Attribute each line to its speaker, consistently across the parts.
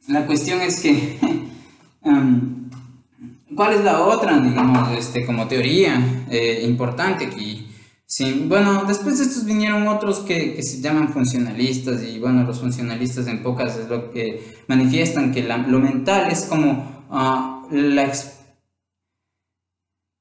Speaker 1: La cuestión es que, em, ¿cuál es la otra, digamos, como teoría importante aquí? Sí, bueno, después de estos vinieron otros que se llaman funcionalistas y bueno, los funcionalistas en pocas es lo que manifiestan que lo mental es como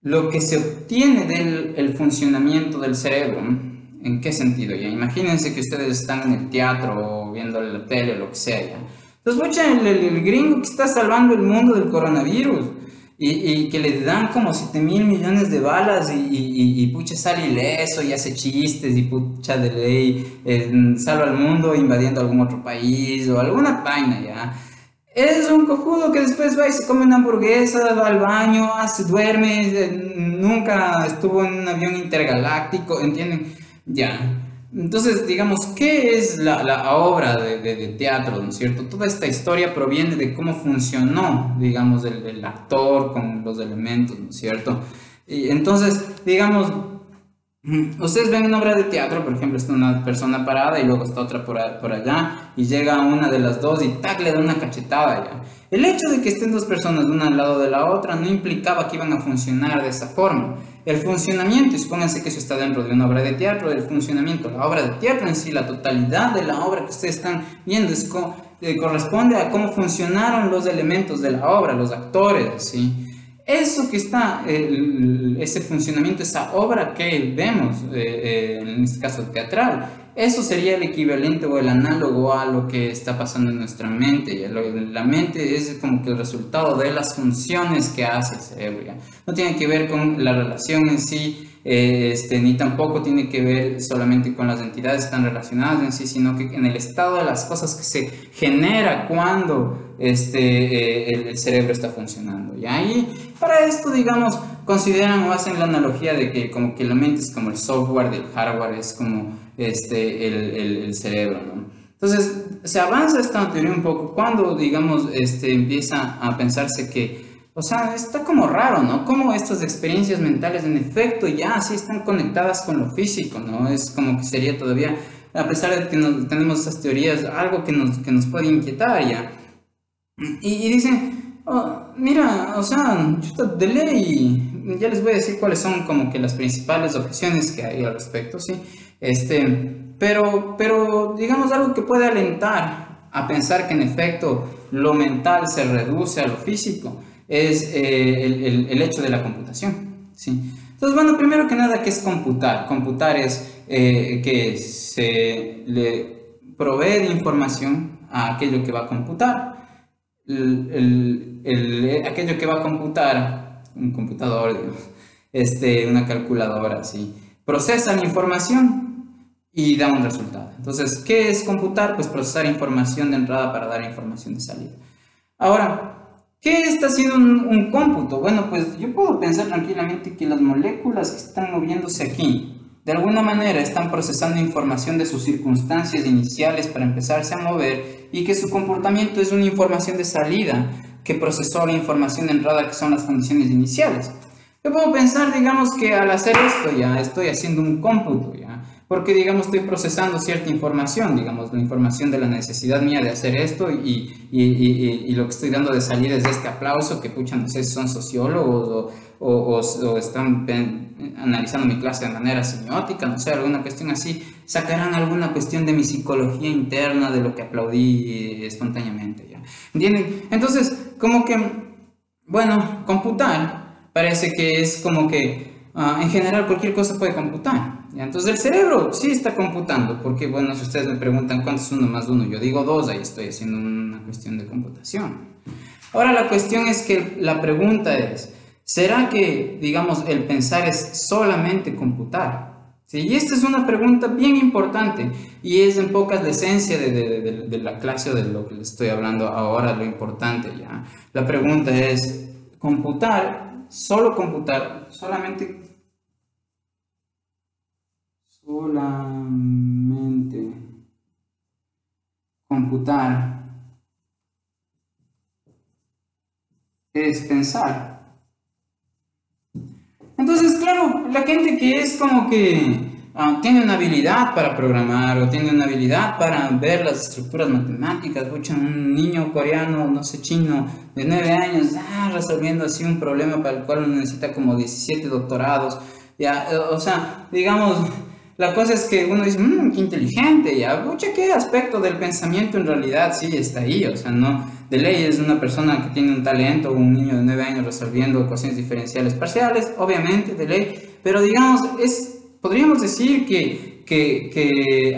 Speaker 1: lo que se obtiene del el funcionamiento del cerebro. ¿No? ¿En qué sentido? Ya, imagínense que ustedes están en el teatro o viendo la tele o lo que sea. Ya. Entonces, mucha, el gringo que está salvando el mundo del coronavirus y que le dan como 7.000 millones de balas y pucha sale ileso y hace chistes y pucha de ley salva al mundo invadiendo algún otro país o alguna vaina ya. Es un cojudo que después va y se come una hamburguesa, va al baño, hace, duerme, nunca estuvo en un avión intergaláctico, ¿entienden? Ya. Entonces, digamos, ¿qué es la obra de teatro, ¿no es cierto? Toda esta historia proviene de cómo funcionó, digamos, el actor con los elementos, ¿no es cierto? Y entonces, digamos, ustedes ven una obra de teatro, por ejemplo, está una persona parada y luego está otra por allá y llega una de las dos y ¡tac! Le da una cachetada ya. El hecho de que estén dos personas de una al lado de la otra no implicaba que iban a funcionar de esa forma. El funcionamiento, y supónganse que eso está dentro de una obra de teatro, el funcionamiento, la obra de teatro en sí, la totalidad de la obra que ustedes están viendo corresponde a cómo funcionaron los elementos de la obra, los actores, ¿sí? Eso que está, ese funcionamiento, esa obra que vemos, en este caso teatral, eso sería el equivalente o el análogo a lo que está pasando en nuestra mente. La mente es como que el resultado de las funciones que hace el cerebro. ¿Ya? No tiene que ver con la relación en sí, ni tampoco tiene que ver solamente con las entidades que están relacionadas en sí, sino que en el estado de las cosas que se genera cuando el cerebro está funcionando. ¿Ya? Y para esto, digamos, consideran o hacen la analogía de que como que la mente es como el software, del hardware es como el cerebro, ¿no? Entonces, se avanza esta teoría un poco cuando, digamos, empieza a pensarse que, o sea, está como raro, ¿no? Como estas experiencias mentales, en efecto, ya sí están conectadas con lo físico, ¿no? Es como que sería todavía, a pesar de que tenemos esas teorías, algo que nos puede inquietar ya. Y dicen, "Oh, mira, o sea, chuta, de ley, ya les voy a decir cuáles son como que las principales objeciones que hay al respecto, ¿sí? Pero digamos algo que puede alentar a pensar que en efecto lo mental se reduce a lo físico, es el hecho de la computación, ¿sí? Entonces, bueno, primero que nada, ¿qué es computar? Computar es que se le provee de información a aquello que va a computar aquello que va a computar, un computador, digamos, una calculadora, ¿sí? Procesa la información y da un resultado. Entonces, ¿qué es computar? Pues procesar información de entrada para dar información de salida. Ahora, ¿qué está haciendo un cómputo? Bueno, pues yo puedo pensar tranquilamente que las moléculas que están moviéndose aquí, de alguna manera están procesando información de sus circunstancias iniciales para empezarse a mover y que su comportamiento es una información de salida que procesó la información de entrada que son las condiciones iniciales. Yo puedo pensar, digamos, que al hacer esto ya estoy haciendo un cómputo, ya, porque, digamos, estoy procesando cierta información, digamos, la información de la necesidad mía de hacer esto y lo que estoy dando de salida es este aplauso que, pucha, no sé si son sociólogos o están analizando mi clase de manera semiótica, no sé, alguna cuestión así, sacarán alguna cuestión de mi psicología interna de lo que aplaudí espontáneamente, ¿ya? ¿Entienden? Entonces, como que, bueno, computar parece que es como que en general cualquier cosa puede computar. ¿Ya? Entonces el cerebro sí está computando, porque bueno, si ustedes me preguntan cuánto es uno más uno, yo digo dos, ahí estoy haciendo una cuestión de computación. Ahora la cuestión es que la pregunta es, ¿será que, digamos, el pensar es solamente computar? ¿Sí? Y esta es una pregunta bien importante y es en pocas la esencia de la clase o de lo que les estoy hablando ahora, lo importante ya. La pregunta es, computar, solamente computar es pensar. Entonces, claro, la gente que es como que tiene una habilidad para programar o tiene una habilidad para ver las estructuras matemáticas. Pucha, un niño coreano, no sé, chino, de 9 años, resolviendo así un problema para el cual necesita como 17 doctorados. Ya, o sea, digamos, la cosa es que uno dice, qué inteligente, ya, pucha, qué aspecto del pensamiento en realidad sí está ahí, o sea, no, de ley es una persona que tiene un talento, un niño de 9 años resolviendo ecuaciones diferenciales parciales, obviamente, de ley, pero digamos, podríamos decir que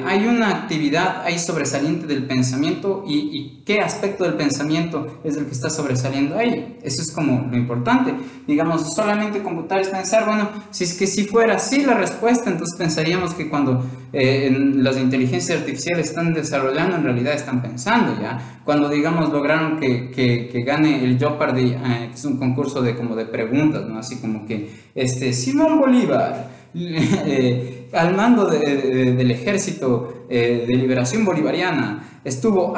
Speaker 1: hay una actividad ahí sobresaliente del pensamiento y qué aspecto del pensamiento es el que está sobresaliendo ahí. Eso es como lo importante. Digamos, solamente computar es pensar, bueno, si fuera así la respuesta, entonces pensaríamos que cuando las inteligencias artificiales están desarrollando, en realidad están pensando, ¿ya? Cuando, digamos, lograron que gane el Jeopardy, que es un concurso de preguntas, ¿no? Así como que, Simón Bolívar, al mando del Ejército de Liberación Bolivariana estuvo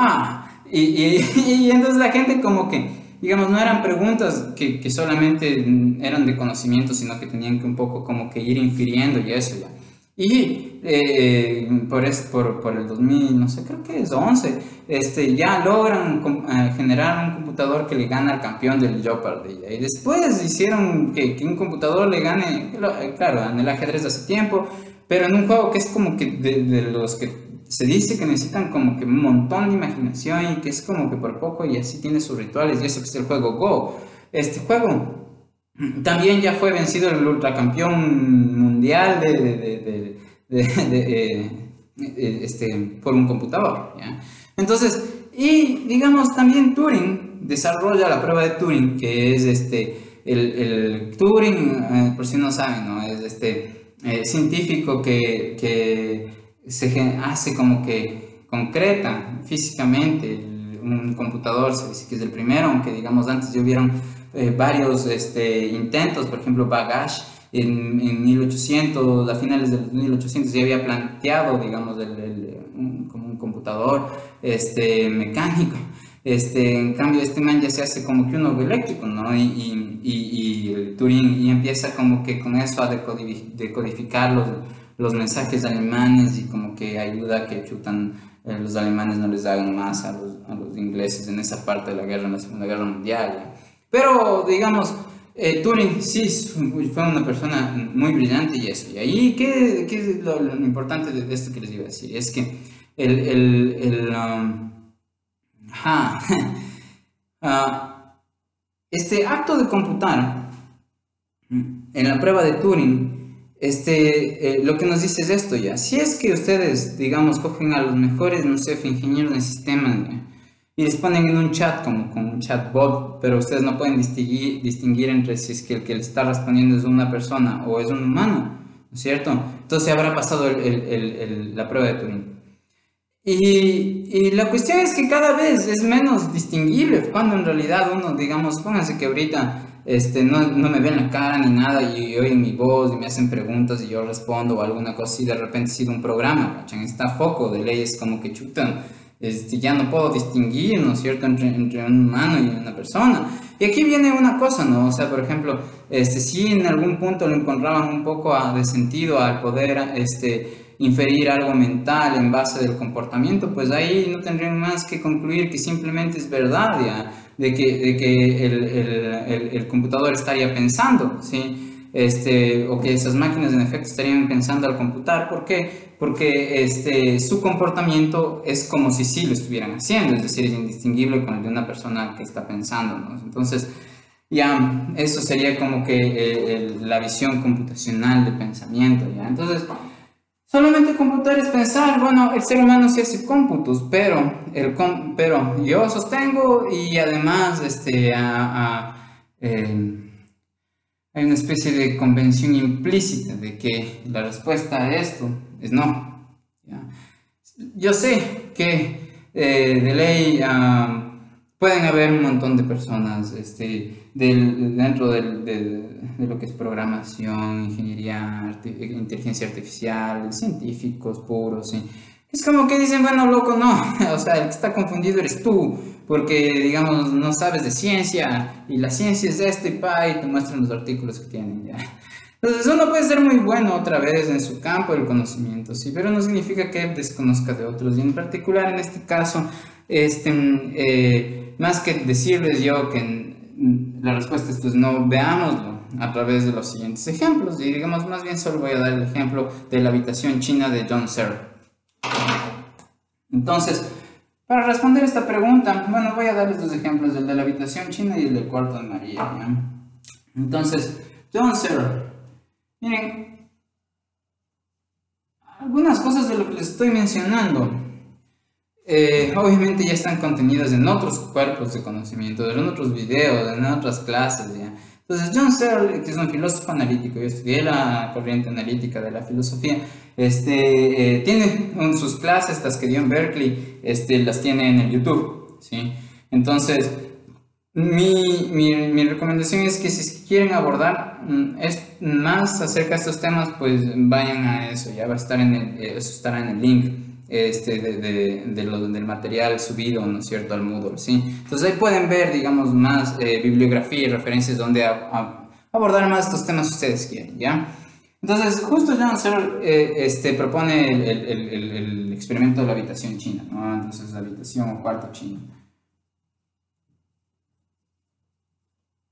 Speaker 1: y entonces la gente como que, digamos, no eran preguntas que solamente eran de conocimiento, sino que tenían que un poco como que ir infiriendo y eso ya. Y por el 2000, no sé, creo que es 11, ya logran generar un computador que le gana al campeón del Jeopardy. Y después hicieron que un computador le gane, claro, en el ajedrez de hace tiempo, pero en un juego que es como que de los que se dice que necesitan como que un montón de imaginación y que es como que por poco y así tiene sus rituales y eso que es el juego Go. Este juego también ya fue vencido el ultracampeón mundial por un computador, ¿ya? Entonces, y digamos también Turing desarrolla la prueba de Turing, que es el Turing, por si no saben, ¿no? Es científico que se hace como que concreta físicamente un computador, se dice que es el primero, aunque digamos antes ya hubieron varios intentos, por ejemplo Babbage en 1800, a finales de 1800 ya había planteado, digamos, como un computador mecánico. En cambio, man ya se hace como que uno eléctrico, ¿no? Y el Turing y empieza como que con eso a decodificar los mensajes alemanes y como que ayuda a que los alemanes no les hagan más a los ingleses en esa parte de la guerra, en la Segunda Guerra Mundial, ¿ya? Pero, digamos, Turing sí fue una persona muy brillante y eso. Y ahí, ¿qué es lo importante de esto que les iba a decir? Es que este acto de computar en la prueba de Turing, lo que nos dice es esto ya. Si es que ustedes, digamos, cogen a los mejores, no sé, ingenieros de sistemas, ¿ya? Y les ponen en un chat como con un chatbot, pero ustedes no pueden distinguir entre si es que el que le está respondiendo es una persona o es un humano, ¿no es cierto? Entonces habrá pasado la prueba de Turing. Y la cuestión es que cada vez es menos distinguible cuando en realidad uno, digamos, pónganse que ahorita no me ven la cara ni nada y oyen mi voz y me hacen preguntas y yo respondo o alguna cosa y de repente ha sido un programa, ¿cachan? Está foco de leyes como que chutan. Ya no puedo distinguir, ¿no es cierto?, entre un humano y una persona. Y aquí viene una cosa, ¿no? O sea, por ejemplo, si en algún punto lo encontraban un poco de sentido al poder inferir algo mental en base del comportamiento, pues ahí no tendrían más que concluir que simplemente es verdad, ya, de que el computador estaría pensando, ¿sí? O que esas máquinas en efecto estarían pensando al computar. ¿Por qué? Porque su comportamiento es como si sí lo estuvieran haciendo, es decir, es indistinguible con el de una persona que está pensando, ¿no? Entonces, ya, eso sería como que la visión computacional de pensamiento, ¿ya? Entonces, solamente computar es pensar. Bueno, el ser humano sí hace cómputos, pero yo sostengo y además hay una especie de convención implícita de que la respuesta a esto es no, ¿ya? Yo sé que de ley pueden haber un montón de personas dentro de lo que es programación, ingeniería, inteligencia artificial, científicos puros, ¿sí? Es como que dicen, bueno, loco, no, o sea, el que está confundido eres tú, porque, digamos, no sabes de ciencia, y la ciencia es y te muestran los artículos que tienen, ya. Entonces uno puede ser muy bueno otra vez en su campo del conocimiento, sí, pero no significa que desconozca de otros. Y en particular en este caso, más que decirles yo que la respuesta es pues no, veámoslo a través de los siguientes ejemplos. Y digamos, más bien solo voy a dar el ejemplo de la habitación china de John Searle. Entonces, para responder esta pregunta, bueno, voy a darles dos ejemplos, el de la habitación china y el del cuarto de María, ¿ya? Entonces, John Searle. Miren, algunas cosas de lo que les estoy mencionando, obviamente ya están contenidas en otros cuerpos de conocimiento, en otros videos, en otras clases, ¿ya? Entonces, John Searle, que es un filósofo analítico, yo estudié la corriente analítica de la filosofía, tiene sus clases, las que dio en Berkeley, las tiene en el YouTube, ¿sí? Entonces, mi recomendación es que si quieren abordar más acerca de estos temas, pues vayan a eso, ya va a estar eso estará en el link del material subido, ¿no es cierto?, al Moodle, ¿sí? Entonces ahí pueden ver, digamos, más bibliografía y referencias donde abordar más estos temas si ustedes quieren, ¿ya? Entonces, justo John Searle propone el experimento de la habitación china, ¿no? Entonces, la habitación o cuarto chino.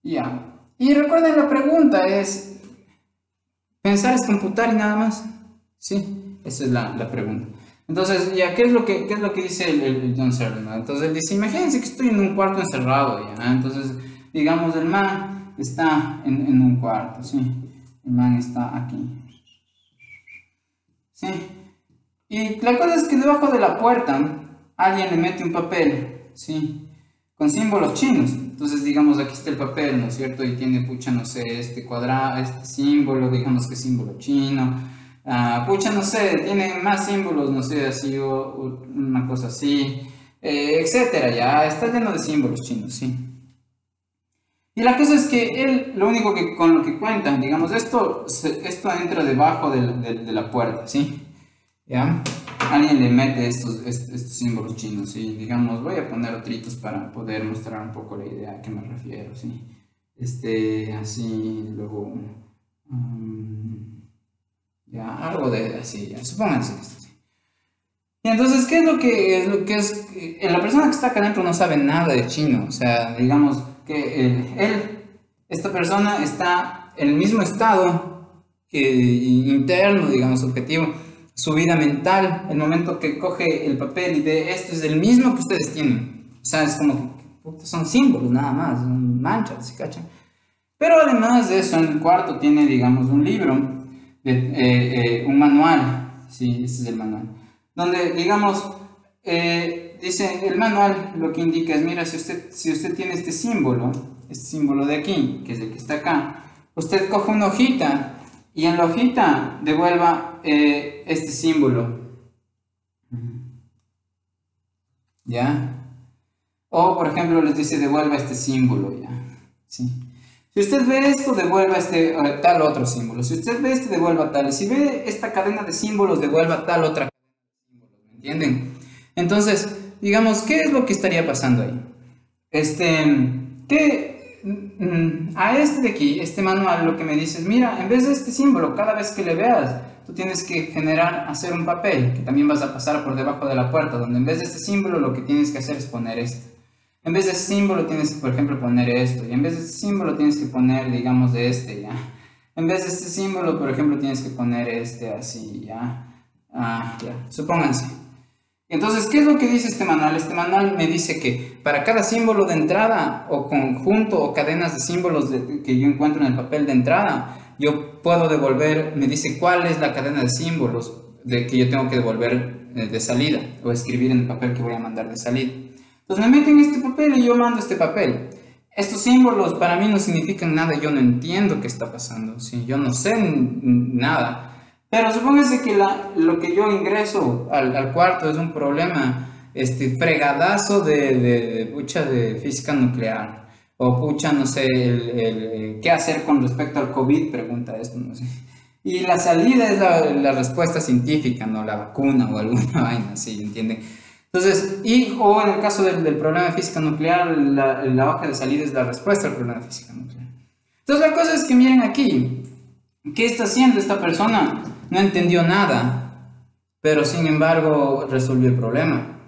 Speaker 1: Ya. Y recuerden, la pregunta es, ¿pensar es computar y nada más? Sí, esa es la pregunta. Entonces, ya, ¿qué es lo que dice el John Searle, ¿no? Entonces, él dice, imagínense que estoy en un cuarto encerrado, ¿ya? Entonces, digamos, el man está en un cuarto, ¿sí? El man está aquí, ¿sí? Y la cosa es que debajo de la puerta alguien le mete un papel, ¿sí? Con símbolos chinos. Entonces, digamos, aquí está el papel, ¿no es cierto? Y tiene, pucha, no sé, este cuadrado, este símbolo, digamos que símbolo chino. Pucha, no sé, tiene más símbolos, no sé, así o una cosa así, etcétera, ya está lleno de símbolos chinos, ¿sí? Y la cosa es que él, lo único que con lo que cuenta, digamos, esto entra debajo de la puerta, ¿sí? ¿Ya? Alguien le mete estos símbolos chinos, ¿sí? Digamos, voy a poner otritos para poder mostrar un poco la idea a qué me refiero, ¿sí? Así, luego, ya, algo de así, ya, supónganse que es así. Y entonces, ¿qué es lo que es? La persona que está acá adentro no sabe nada de chino, o sea, digamos que esta persona está en el mismo estado interno, digamos, objetivo, su vida mental, el momento que coge el papel y de esto es el mismo que ustedes tienen. O sea, es como que son símbolos nada más, son manchas, ¿sí cachan? Pero además de eso, en el cuarto tiene, digamos, un libro, un manual, sí, este es el manual, donde, digamos, dice, el manual lo que indica es, mira, si usted tiene este símbolo de aquí, que es el que está acá, usted coge una hojita y en la hojita devuelva este símbolo, ¿ya? O, por ejemplo, les dice, devuelva este símbolo, ¿ya? ¿Sí? Si usted ve esto, devuelva tal otro símbolo. Si usted ve este, devuelva tal. Y si ve esta cadena de símbolos, devuelva tal otra cadena de símbolos. ¿Me entienden? Entonces, digamos, ¿qué es lo que estaría pasando ahí? A este de aquí, este manual, lo que me dice es, mira, en vez de este símbolo, cada vez que le veas, tú tienes que hacer un papel, que también vas a pasar por debajo de la puerta, donde en vez de este símbolo, lo que tienes que hacer es poner esto. En vez de ese símbolo tienes que, por ejemplo, poner esto. Y en vez de este símbolo tienes que poner, digamos, ¿ya? En vez de este símbolo, por ejemplo, tienes que poner así, ¿ya? Ya, supónganse. Entonces, ¿qué es lo que dice este manual? Este manual me dice que para cada símbolo de entrada o conjunto o cadenas de símbolos que yo encuentro en el papel de entrada, yo puedo devolver, me dice cuál es la cadena de símbolos que yo tengo que devolver de salida o escribir en el papel que voy a mandar de salida. Entonces me meten este papel y yo mando este papel. Estos símbolos para mí no significan nada, yo no entiendo qué está pasando, ¿sí? Yo no sé nada. Pero supóngase que lo que yo ingreso al cuarto es un problema, fregadazo de física nuclear. O pucha, no sé, qué hacer con respecto al COVID, pregunta esto, no sé. Y la salida es la respuesta científica, ¿no? La vacuna o alguna vaina así, ¿entienden? Entonces, o en el caso del problema de física nuclear, la hoja de salida es la respuesta al problema de física nuclear. Entonces, la cosa es que miren aquí, ¿Qué está haciendo esta persona? No entendió nada, pero sin embargo resolvió el problema.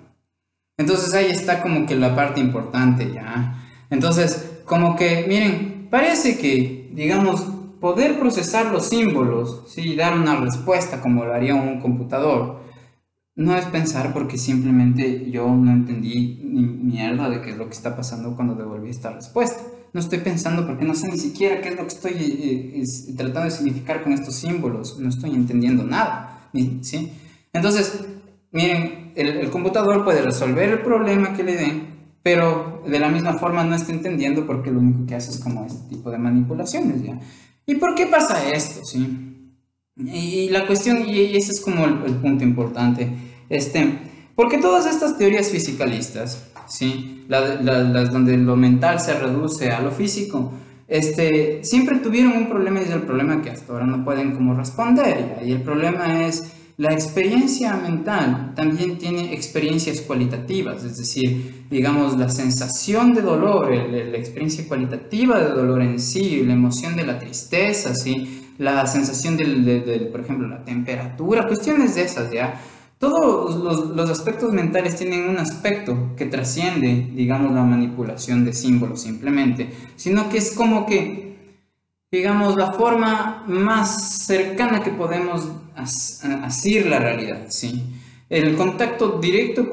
Speaker 1: Entonces ahí está como que la parte importante, ¿ya? Entonces, como que, miren, parece que, digamos, poder procesar los símbolos, ¿sí? Dar una respuesta como lo haría un computador, no es pensar porque simplemente yo no entendí ni mierda de qué es lo que está pasando cuando devolví esta respuesta. No estoy pensando porque no sé ni siquiera qué es lo que estoy tratando de significar con estos símbolos. No estoy entendiendo nada, ¿sí? Entonces, miren, el computador puede resolver el problema que le den, pero de la misma forma no está entendiendo porque lo único que hace es como este tipo de manipulaciones, ¿ya? ¿Y por qué pasa esto, sí? Y la cuestión, y ese es como el punto importante, porque todas estas teorías fisicalistas, ¿sí? Las donde lo mental se reduce a lo físico, siempre tuvieron un problema y es el problema que hasta ahora no pueden como responder, ¿ya? Y el problema es la experiencia mental también tiene experiencias cualitativas, es decir, digamos, la sensación de dolor, la experiencia cualitativa de dolor en sí, la emoción de la tristeza, ¿sí? La sensación por ejemplo, la temperatura, cuestiones de esas, ¿ya? Todos los aspectos mentales tienen un aspecto que trasciende, digamos, la manipulación de símbolos simplemente, sino que es como que, digamos, la forma más cercana que podemos asir la realidad, ¿sí? El contacto directo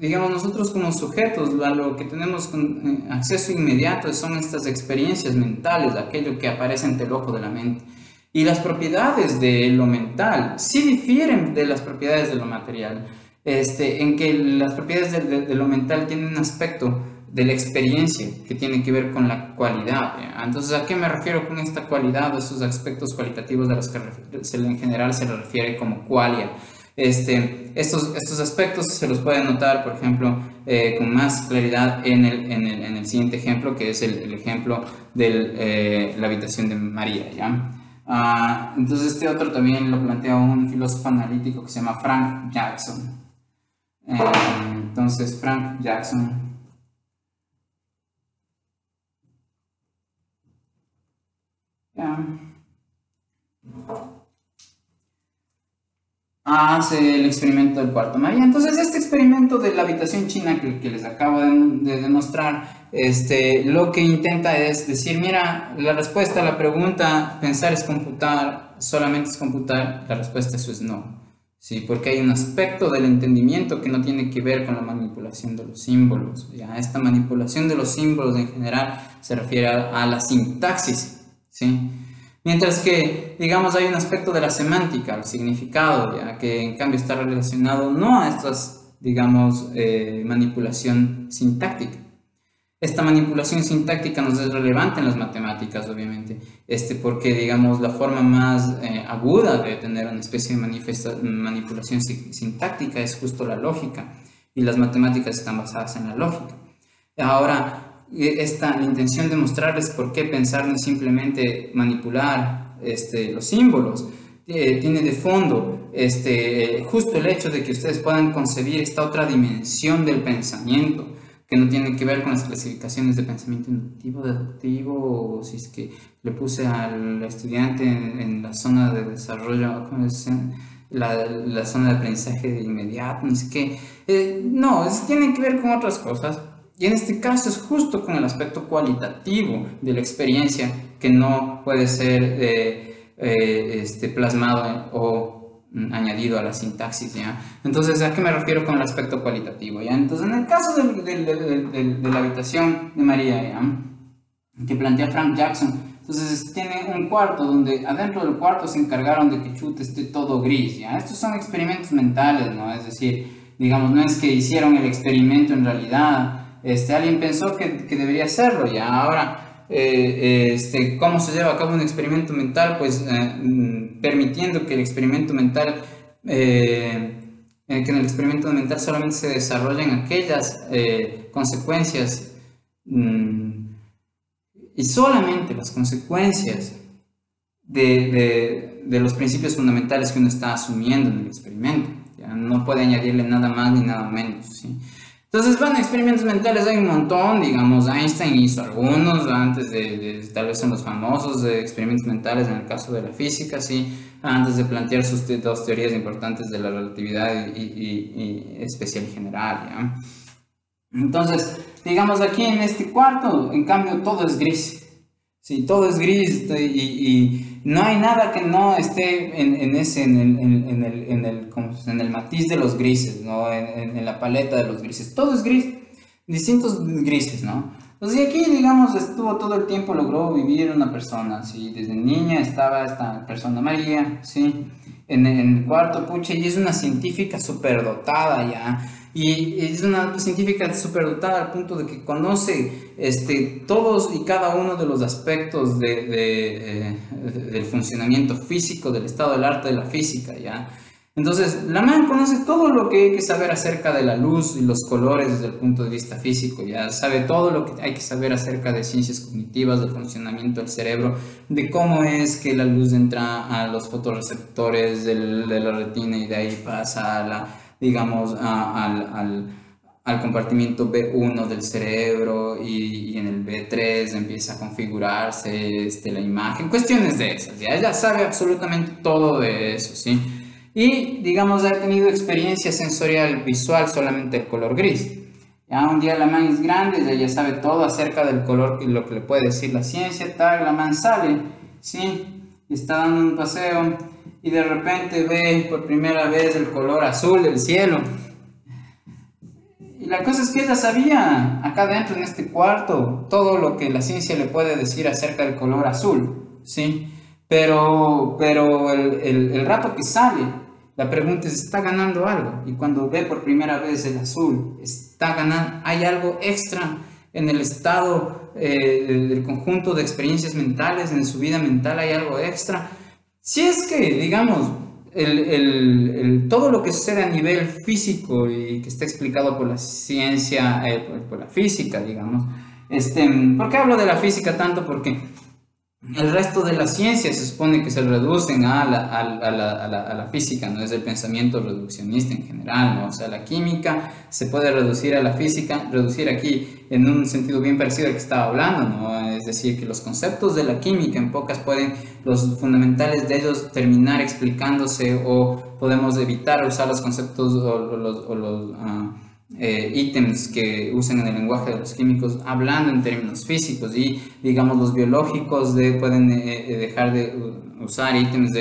Speaker 1: digamos, nosotros como sujetos, a lo que tenemos acceso inmediato son estas experiencias mentales, aquello que aparece ante el ojo de la mente. Y las propiedades de lo mental sí difieren de las propiedades de lo material, en que las propiedades de lo mental tienen un aspecto de la experiencia que tiene que ver con la cualidad, ¿ya? Entonces, ¿a qué me refiero con esta cualidad o esos aspectos cualitativos de los que en general se le refiere como qualia? Estos aspectos se los puede notar, por ejemplo, con más claridad en el siguiente ejemplo, que es el ejemplo de la habitación de María, ¿ya? Entonces este otro también lo plantea un filósofo analítico que se llama Frank Jackson. Entonces Frank Jackson hace el experimento del cuarto María. Entonces este experimento de la habitación china que les acabo de demostrar, lo que intenta es decir, mira, la respuesta a la pregunta, pensar es computar, solamente es computar, la respuesta a eso es no. Sí, porque hay un aspecto del entendimiento que no tiene que ver con la manipulación de los símbolos. ¿Ya? Esta manipulación de los símbolos en general se refiere a la sintaxis, ¿sí? Mientras que, digamos, hay un aspecto de la semántica, el significado, ya que en cambio está relacionado no a estas, digamos, manipulación sintáctica. Esta manipulación sintáctica nos es relevante en las matemáticas, obviamente, porque, digamos, la forma más aguda de tener una especie de manipulación sintáctica es justo la lógica, y las matemáticas están basadas en la lógica. Ahora, la intención de mostrarles por qué pensar no es simplemente manipular los símbolos, tiene de fondo justo el hecho de que ustedes puedan concebir esta otra dimensión del pensamiento, que no tiene que ver con las clasificaciones de pensamiento inductivo, deductivo, o si es que le puse al estudiante en la zona de desarrollo, ¿cómo es? La zona de aprendizaje inmediato, no sé qué. No, tiene que ver con otras cosas. Y en este caso es justo con el aspecto cualitativo de la experiencia que no puede ser plasmado o añadido a la sintaxis, ¿ya? Entonces, ¿a qué me refiero con el aspecto cualitativo, ¿ya? Entonces, en el caso de la habitación de María, ¿ya? Que plantea Frank Jackson, entonces tiene un cuarto donde adentro del cuarto se encargaron de que chute esté todo gris, ¿ya? Estos son experimentos mentales, ¿no? Es decir, digamos, no es que hicieron el experimento en realidad, alguien pensó que debería hacerlo, ¿ya? Ahora, ¿cómo se lleva a cabo un experimento mental? Pues permitiendo que el experimento mental, que en el experimento mental solamente se desarrollen aquellas consecuencias y solamente las consecuencias de los principios fundamentales que uno está asumiendo en el experimento. ¿Ya? No puede añadirle nada más ni nada menos, ¿sí? Entonces, bueno, experimentos mentales hay un montón, digamos, Einstein hizo algunos antes tal vez son los famosos de experimentos mentales en el caso de la física, sí, antes de plantear sus dos teorías importantes de la relatividad y especial y general, ¿ya? Entonces, digamos aquí en este cuarto, en cambio, todo es gris. Sí, todo es gris y no hay nada que no esté en el matiz de los grises, ¿no? En la paleta de los grises. Todo es gris, distintos grises, ¿no? Entonces, aquí, digamos, estuvo todo el tiempo, logró vivir una persona, ¿sí? Desde niña estaba esta persona María, ¿sí? En el cuarto, pucha, y es una científica superdotada ya. Y es una científica superdotada al punto de que conoce todos y cada uno de los aspectos del funcionamiento físico, del estado del arte de la física, ¿ya? Entonces, la man conoce todo lo que hay que saber acerca de la luz y los colores desde el punto de vista físico, ya sabe todo lo que hay que saber acerca de ciencias cognitivas, del funcionamiento del cerebro, de cómo es que la luz entra a los fotorreceptores de la retina y de ahí pasa a digamos, al compartimiento B1 del cerebro y en el B3 empieza a configurarse la imagen, cuestiones de esas, ya ella sabe absolutamente todo de eso, ¿sí? Y, digamos, ha tenido experiencia sensorial visual solamente el color gris. Ya un día la man es grande, ella sabe todo acerca del color, lo que le puede decir la ciencia, tal, la man sale, ¿sí? Y está dando un paseo y de repente ve por primera vez el color azul del cielo. Y la cosa es que ella sabía, acá dentro en este cuarto, todo lo que la ciencia le puede decir acerca del color azul, ¿sí? Pero el rato que sale, la pregunta es, ¿está ganando algo? Y cuando ve por primera vez el azul, ¿está ganando? ¿Hay algo extra en el estado del conjunto de experiencias mentales, en su vida mental hay algo extra? Si es que, digamos, todo lo que sucede a nivel físico y que está explicado por la ciencia, por la física, digamos, ¿por qué hablo de la física tanto? Porque el resto de las ciencias se supone que se reducen a la física, ¿no? Es el pensamiento reduccionista en general, ¿no? O sea, la química se puede reducir a la física, reducir aquí en un sentido bien parecido al que estaba hablando, ¿no? Es decir, que los conceptos de la química en pocas pueden, los fundamentales de ellos terminar explicándose o podemos evitar usar los conceptos o los ítems que usan en el lenguaje de los químicos hablando en términos físicos y digamos los biológicos pueden dejar de usar ítems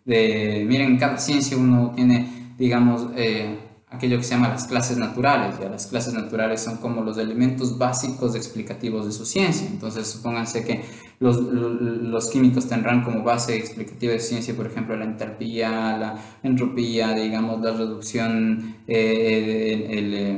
Speaker 1: miren, en cada ciencia uno tiene digamos aquello que se llama las clases naturales. Ya las clases naturales son como los elementos básicos explicativos de su ciencia. Entonces supónganse que los químicos tendrán como base explicativa de ciencia, por ejemplo, la entalpía, la entropía, digamos, la reducción,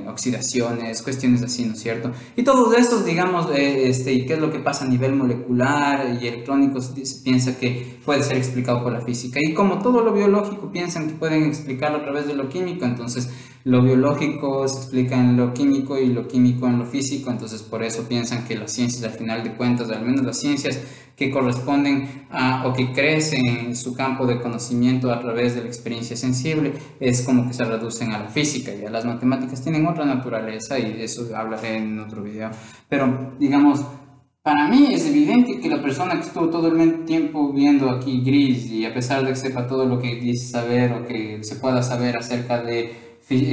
Speaker 1: oxidaciones, cuestiones así, ¿no es cierto? Y todos estos, digamos, y qué es lo que pasa a nivel molecular y electrónico, se piensa que puede ser explicado por la física. Y como todo lo biológico piensan que pueden explicarlo a través de lo químico, entonces lo biológico se explica en lo químico y lo químico en lo físico, entonces por eso piensan que las ciencias al final de cuentas, al menos las ciencias que corresponden a o que crecen en su campo de conocimiento a través de la experiencia sensible, es como que se reducen a la física. Ya las matemáticas tienen otra naturaleza y de eso hablaré en otro video, pero digamos, para mí es evidente que la persona que estuvo todo el tiempo viendo aquí gris y a pesar de que sepa todo lo que dice saber o que se pueda saber acerca de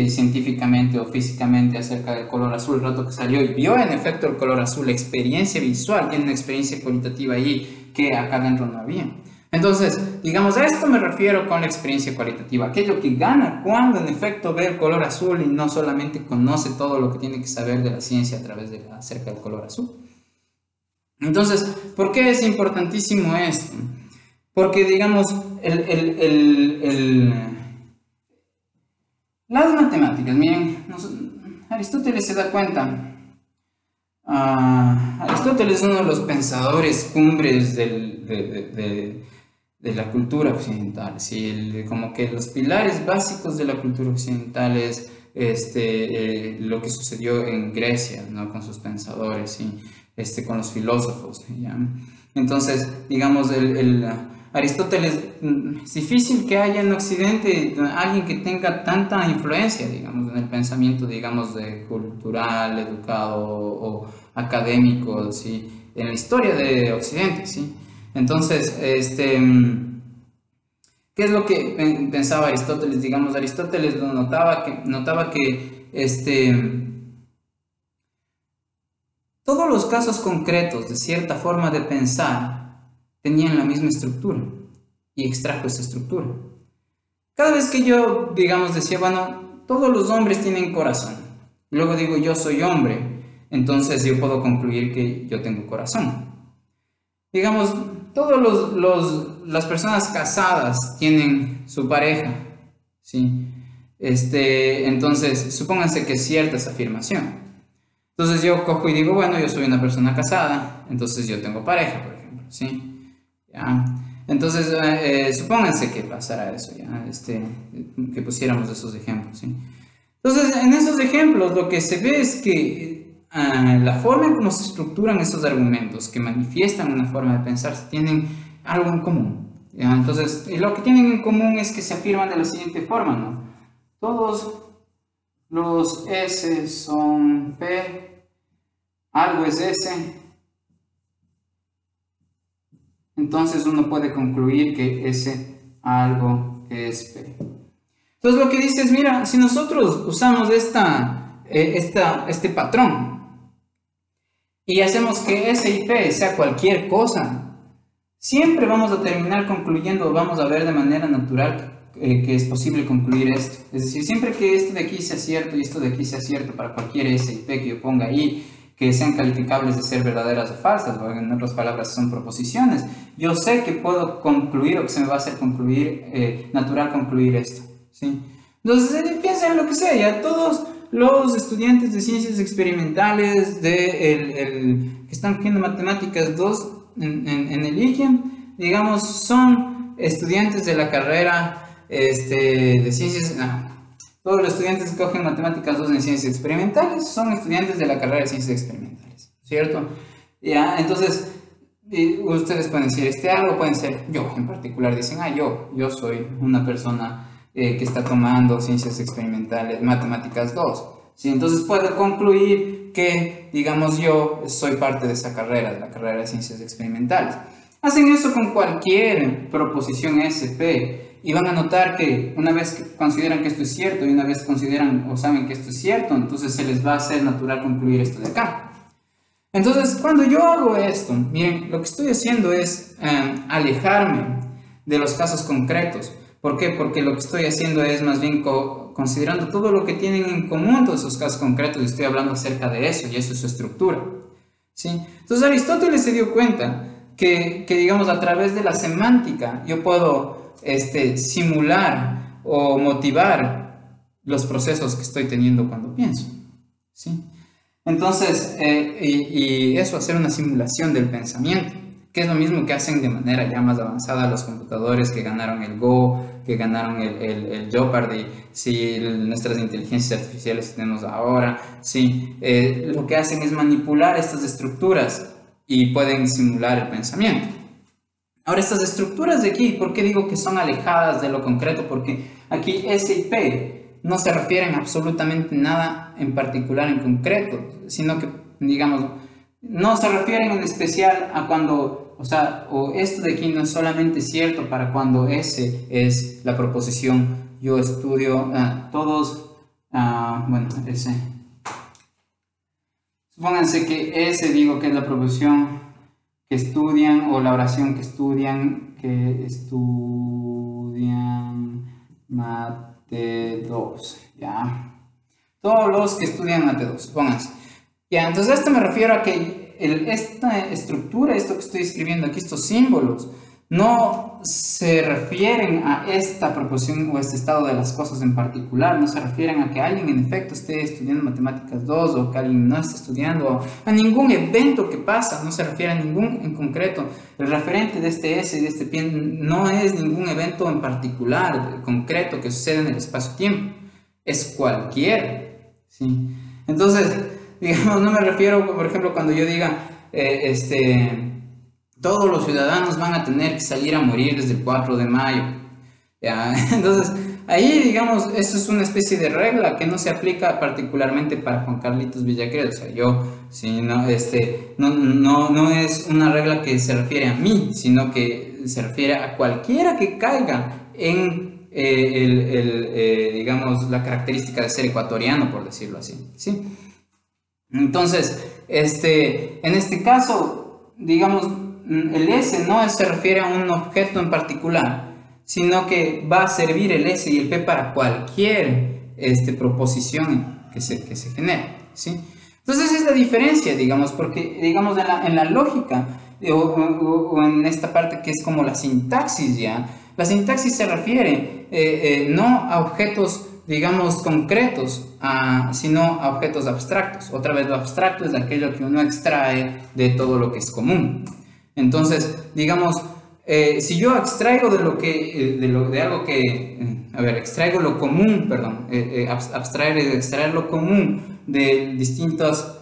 Speaker 1: científicamente o físicamente acerca del color azul, el rato que salió y vio en efecto el color azul, la experiencia visual, tiene una experiencia cualitativa ahí que acá adentro no había. Entonces, digamos, a esto me refiero con la experiencia cualitativa, aquello que gana cuando en efecto ve el color azul y no solamente conoce todo lo que tiene que saber de la ciencia a través acerca del color azul. Entonces, ¿por qué es importantísimo esto? Porque, digamos, las matemáticas, miren, Aristóteles se da cuenta. Aristóteles es uno de los pensadores cumbres de la cultura occidental, ¿sí? Como que los pilares básicos de la cultura occidental es lo que sucedió en Grecia, ¿no? Con sus pensadores, ¿sí? Con los filósofos, ¿ya? Entonces, digamos, Aristóteles, es difícil que haya en Occidente alguien que tenga tanta influencia, digamos, en el pensamiento, digamos, de cultural, educado o académico, ¿sí? En la historia de Occidente, ¿sí? Entonces, ¿qué es lo que pensaba Aristóteles? Digamos, Aristóteles notaba que todos los casos concretos de cierta forma de pensar tenían la misma estructura y extrajo esa estructura. Cada vez que yo, digamos, decía, bueno, todos los hombres tienen corazón, y luego digo, yo soy hombre, entonces yo puedo concluir que yo tengo corazón. Digamos, las personas casadas tienen su pareja, ¿sí? Entonces, supónganse que es cierta esa afirmación. Entonces yo cojo y digo, bueno, yo soy una persona casada, entonces yo tengo pareja, por ejemplo, ¿sí? ¿Ya? Entonces, supónganse que pasara eso, ¿ya? Que pusiéramos esos ejemplos, ¿sí? Entonces, en esos ejemplos lo que se ve es que la forma en cómo se estructuran esos argumentos, que manifiestan una forma de pensar, tienen algo en común, ¿ya? Entonces, lo que tienen en común es que se afirman de la siguiente forma, ¿no? Todos los S son P, algo es S, entonces uno puede concluir que ese algo es P. Entonces lo que dice es, mira, si nosotros usamos este patrón y hacemos que S y P sea cualquier cosa, siempre vamos a terminar concluyendo, vamos a ver de manera natural que es posible concluir esto. Es decir, siempre que esto de aquí sea cierto y esto de aquí sea cierto para cualquier S y P que yo ponga ahí, que sean calificables de ser verdaderas o falsas, o en otras palabras son proposiciones, yo sé que puedo concluir o que se me va a hacer concluir, natural concluir esto, ¿sí? Entonces, piensa en lo que sea, ya todos los estudiantes de ciencias experimentales que están cogiendo matemáticas 2 en el IGEM, digamos, son estudiantes de la carrera de ciencias, todos los estudiantes que cogen matemáticas 2 en ciencias experimentales son estudiantes de la carrera de ciencias experimentales, ¿cierto? Ya, entonces, ustedes pueden decir algo, pueden ser yo en particular, dicen, yo soy una persona que está tomando ciencias experimentales, matemáticas 2, ¿sí? Entonces puedo concluir que, digamos, yo soy parte de esa carrera, de la carrera de ciencias experimentales. Hacen eso con cualquier proposición SP y van a notar que una vez que consideran que esto es cierto y una vez consideran o saben que esto es cierto, entonces se les va a hacer natural concluir esto de acá. Entonces, cuando yo hago esto, miren, lo que estoy haciendo es alejarme de los casos concretos. ¿Por qué? Porque lo que estoy haciendo es más bien considerando todo lo que tienen en común todos esos casos concretos y estoy hablando acerca de eso y eso es su estructura, ¿sí? Entonces Aristóteles se dio cuenta que digamos, a través de la semántica yo puedo simular o motivar los procesos que estoy teniendo cuando pienso, ¿sí? Entonces, y eso, hacer una simulación del pensamiento, que es lo mismo que hacen de manera ya más avanzada los computadores que ganaron el Go, que ganaron el Jeopardy, ¿sí? Nuestras inteligencias artificiales que tenemos ahora, ¿sí? Lo que hacen es manipular estas estructuras y pueden simular el pensamiento. Ahora, estas estructuras de aquí, ¿por qué digo que son alejadas de lo concreto? Porque aquí S y P no se refieren a absolutamente nada en particular, en concreto, sino que, digamos, no se refieren en especial a cuando, o esto de aquí no es solamente cierto para cuando S es la proposición, yo estudio, bueno, S. Supónganse que S digo que es la proposición que estudian, o la oración que estudian Mate 2, ¿ya? Todos los que estudian Mate 2, pónganse. Ya, entonces a esto me refiero a que esta estructura, esto que estoy escribiendo aquí, estos símbolos, no se refieren a esta proporción o este estado de las cosas en particular, no se refieren a que alguien en efecto esté estudiando matemáticas 2 o que alguien no esté estudiando, a ningún evento que pasa, no se refiere a ningún en concreto. El referente de este S y de este P no es ningún evento en particular, concreto, que sucede en el espacio-tiempo, es cualquier, ¿sí? Entonces, digamos, no me refiero, por ejemplo, cuando yo diga, todos los ciudadanos van a tener que salir a morir desde el 4 de mayo. ¿Ya? Entonces, ahí, digamos, eso es una especie de regla que no se aplica particularmente para Juan Carlitos Villacred. O sea, si no, no es una regla que se refiere a mí, sino que se refiere a cualquiera que caiga en, digamos, la característica de ser ecuatoriano, por decirlo así, ¿sí? Entonces, en este caso, digamos, el S no se refiere a un objeto en particular, sino que va a servir el S y el P para cualquier proposición que se genere, ¿sí? Entonces es la diferencia, digamos, porque, digamos, en la lógica o en esta parte que es como la sintaxis, ya, la sintaxis se refiere no a objetos, digamos, concretos, sino a objetos abstractos. Otra vez, lo abstracto es aquello que uno extrae de todo lo que es común. Entonces, digamos, si yo extraigo extraigo lo común, perdón, extraer lo común de distintos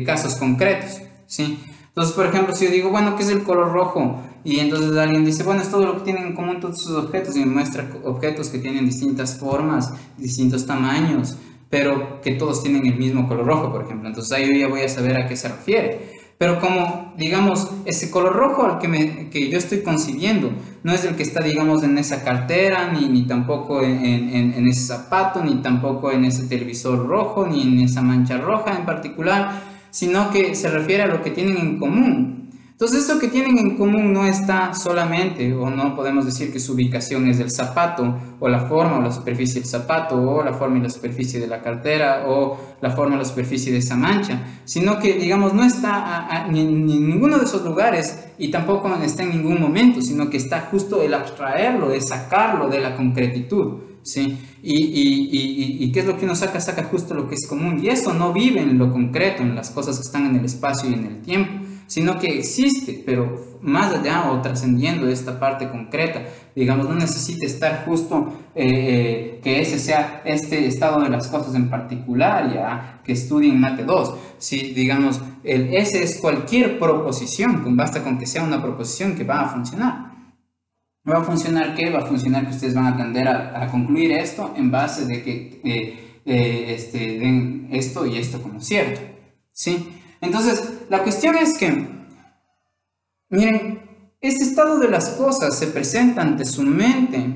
Speaker 1: casos concretos, ¿sí? Entonces, por ejemplo, si yo digo, bueno, ¿qué es el color rojo? Y entonces alguien dice, bueno, es todo lo que tienen en común todos sus objetos, y me muestra objetos que tienen distintas formas, distintos tamaños, pero que todos tienen el mismo color rojo, por ejemplo. Entonces ahí yo ya voy a saber a qué se refiere. Pero como, digamos, ese color rojo al que yo estoy concibiendo no es el que está, digamos, en esa cartera, ni tampoco en ese zapato, ni tampoco en ese televisor rojo, ni en esa mancha roja en particular, sino que se refiere a lo que tienen en común. Entonces, eso que tienen en común no está solamente, o no podemos decir que su ubicación es del zapato, o la forma o la superficie del zapato, o la forma y la superficie de la cartera, o la forma y la superficie de esa mancha, sino que, digamos, no está ni en ninguno de esos lugares y tampoco está en ningún momento, sino que está justo el abstraerlo, el sacarlo de la concretitud, ¿sí? ¿Y qué es lo que uno saca? Saca justo lo que es común, y eso no vive en lo concreto, en las cosas que están en el espacio y en el tiempo, sino que existe, pero más allá o trascendiendo esta parte concreta, digamos, no necesita estar justo que ese sea este estado de las cosas en particular, ya que estudien Mate 2. Si, digamos, el S es cualquier proposición, basta con que sea una proposición que va a funcionar. ¿Va a funcionar qué? Va a funcionar que ustedes van a tender a concluir esto en base de que den esto y esto como cierto, ¿sí? Entonces, la cuestión es que, miren, este estado de las cosas se presenta ante su mente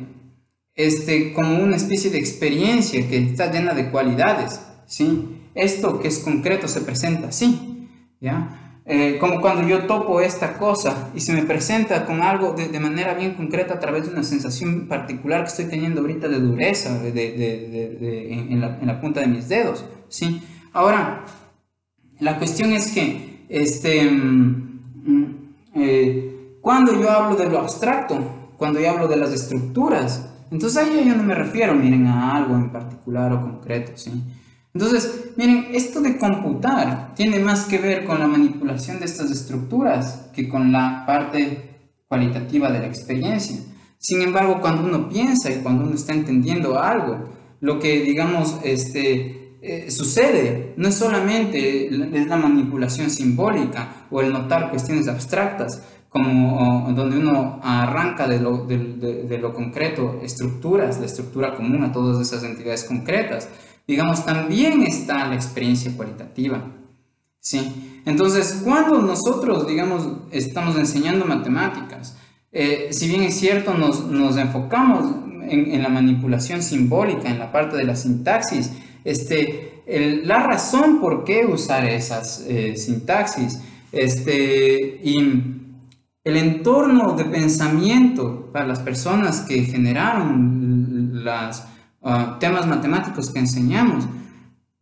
Speaker 1: como una especie de experiencia que está llena de cualidades, ¿sí? Esto que es concreto se presenta así, ¿ya? Como cuando yo topo esta cosa y se me presenta con algo de manera bien concreta a través de una sensación particular que estoy teniendo ahorita de dureza en la punta de mis dedos, ¿sí? Ahora, la cuestión es que cuando yo hablo de lo abstracto, cuando yo hablo de las estructuras, entonces ahí yo no me refiero, miren, a algo en particular o concreto, ¿sí? Entonces, miren, esto de computar tiene más que ver con la manipulación de estas estructuras que con la parte cualitativa de la experiencia. Sin embargo, cuando uno piensa y cuando uno está entendiendo algo, lo que, digamos, sucede no es solamente la manipulación simbólica o el notar cuestiones abstractas, como donde uno arranca de lo concreto estructuras, la estructura común a todas esas entidades concretas. Digamos, también está la experiencia cualitativa, ¿sí? Entonces, cuando nosotros, digamos, estamos enseñando matemáticas, si bien es cierto, nos enfocamos en la manipulación simbólica, en la parte de la sintaxis, la razón por qué usar esas sintaxis, y el entorno de pensamiento para las personas que generaron los temas matemáticos que enseñamos,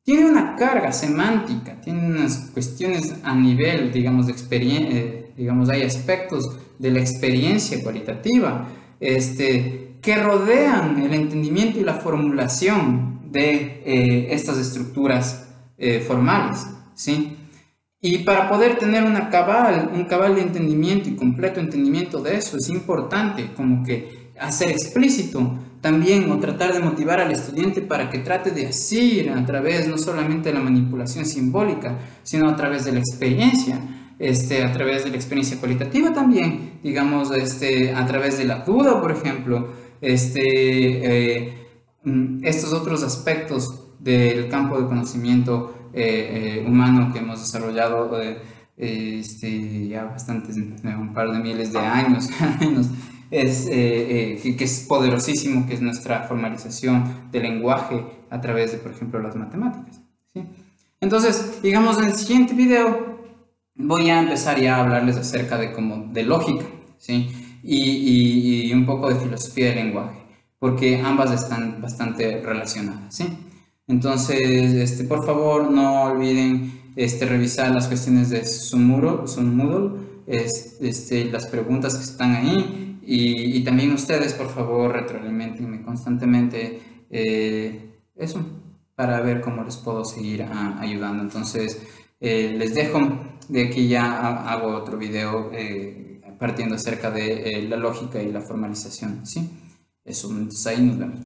Speaker 1: tiene una carga semántica, tiene unas cuestiones a nivel, digamos, de experiencia, digamos, hay aspectos de la experiencia cualitativa, que rodean el entendimiento y la formulación de estas estructuras formales, ¿sí? Y para poder tener un cabal de entendimiento y completo entendimiento de eso, es importante como que hacer explícito también o tratar de motivar al estudiante para que trate de asir a través no solamente de la manipulación simbólica, sino a través de la experiencia, a través de la experiencia cualitativa también, digamos, a través de la duda, por ejemplo, estos otros aspectos del campo de conocimiento humano que hemos desarrollado ya bastantes, un par de miles de años al menos, que es poderosísimo, que es nuestra formalización del lenguaje a través de, por ejemplo, las matemáticas, ¿sí? Entonces, digamos, en el siguiente video voy a empezar ya a hablarles acerca de lógica, ¿sí? Y un poco de filosofía del lenguaje, porque ambas están bastante relacionadas, ¿sí? Entonces, por favor, no olviden revisar las cuestiones de su Moodle, las preguntas que están ahí, y también ustedes, por favor, retroalimentenme constantemente eso, para ver cómo les puedo seguir ayudando. Entonces, les dejo. De aquí ya hago otro video partiendo acerca de la lógica y la formalización, ¿sí? Eso, entonces ahí nos vemos.